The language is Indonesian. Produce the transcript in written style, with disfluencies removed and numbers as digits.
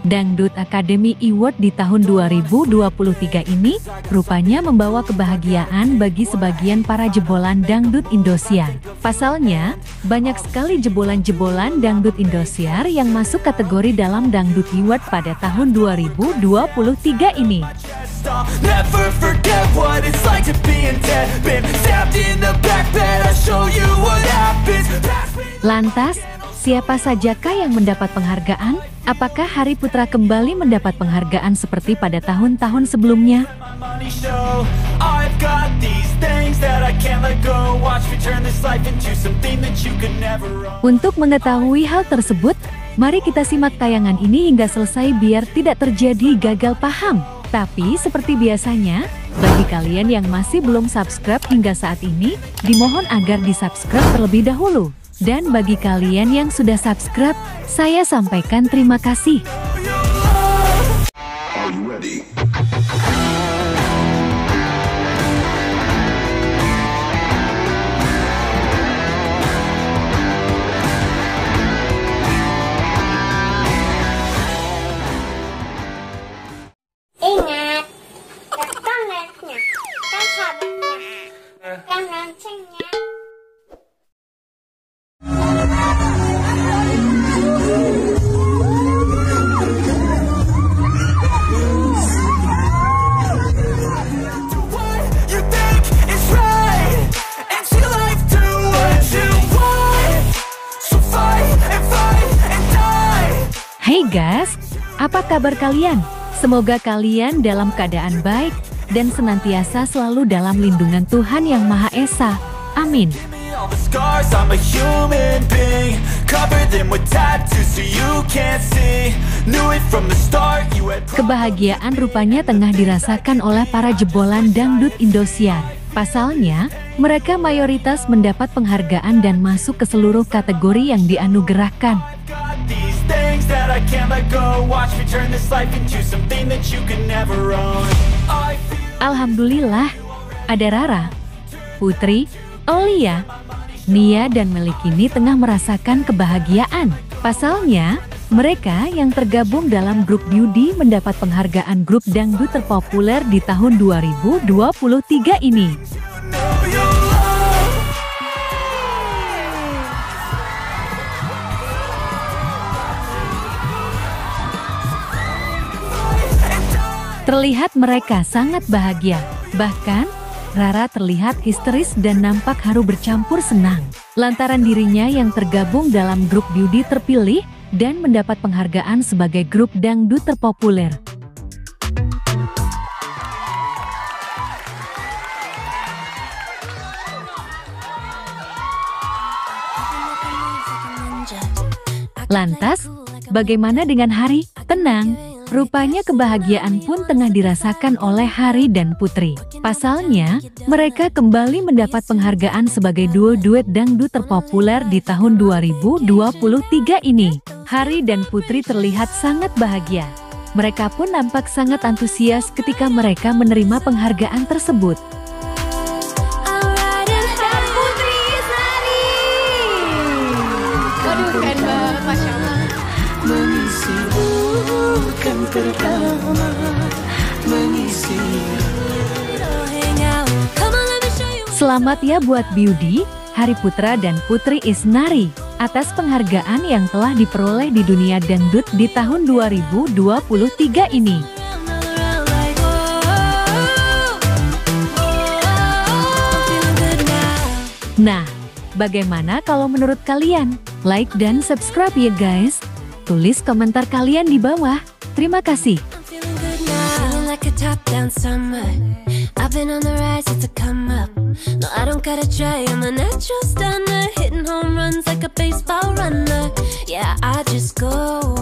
Dangdut Academy Award di tahun 2023 ini rupanya membawa kebahagiaan bagi sebagian para jebolan dangdut Indosiar. Pasalnya, banyak sekali jebolan-jebolan dangdut Indosiar yang masuk kategori dalam Dangdut Award pada tahun 2023 ini. Lantas, siapa sajakah yang mendapat penghargaan? Apakah Hari Putra kembali mendapat penghargaan seperti pada tahun-tahun sebelumnya? Untuk mengetahui hal tersebut, mari kita simak tayangan ini hingga selesai biar tidak terjadi gagal paham. Tapi seperti biasanya, bagi kalian yang masih belum subscribe hingga saat ini, dimohon agar di-subscribe terlebih dahulu. Dan bagi kalian yang sudah subscribe, saya sampaikan terima kasih. Ingat, tetangga-nya, kan sahabatnya, yang loncengnya. Hey guys, apa kabar kalian? Semoga kalian dalam keadaan baik dan senantiasa selalu dalam lindungan Tuhan Yang Maha Esa. Amin. Kebahagiaan rupanya tengah dirasakan oleh para jebolan dangdut Indosiar. Pasalnya, mereka mayoritas mendapat penghargaan dan masuk ke seluruh kategori yang dianugerahkan. Alhamdulillah, ada Rara, Putri, Aulia, Nia dan Melikini tengah merasakan kebahagiaan. Pasalnya, mereka yang tergabung dalam grup Beauty mendapat penghargaan grup dangdut terpopuler di tahun 2023 ini. Terlihat mereka sangat bahagia. Bahkan, Rara terlihat histeris dan nampak haru bercampur senang. Lantaran dirinya yang tergabung dalam grup Beauty terpilih dan mendapat penghargaan sebagai grup dangdut terpopuler. Lantas, bagaimana dengan Hari? Tenang. Rupanya kebahagiaan pun tengah dirasakan oleh Hari dan Putri. Pasalnya, mereka kembali mendapat penghargaan sebagai duo duet dangdut terpopuler di tahun 2023 ini. Hari dan Putri terlihat sangat bahagia. Mereka pun nampak sangat antusias ketika mereka menerima penghargaan tersebut. Selamat ya buat Beauty, Hari Putra dan Putri Isnari atas penghargaan yang telah diperoleh di dunia dangdut di tahun 2023 ini. Nah, bagaimana kalau menurut kalian? Like dan subscribe ya guys. Tulis komentar kalian di bawah. Terima kasih. I've been on the rise, it's a come up. No, I don't gotta try, I'm a natural stunner, hitting home runs like a baseball runner. Yeah, I just go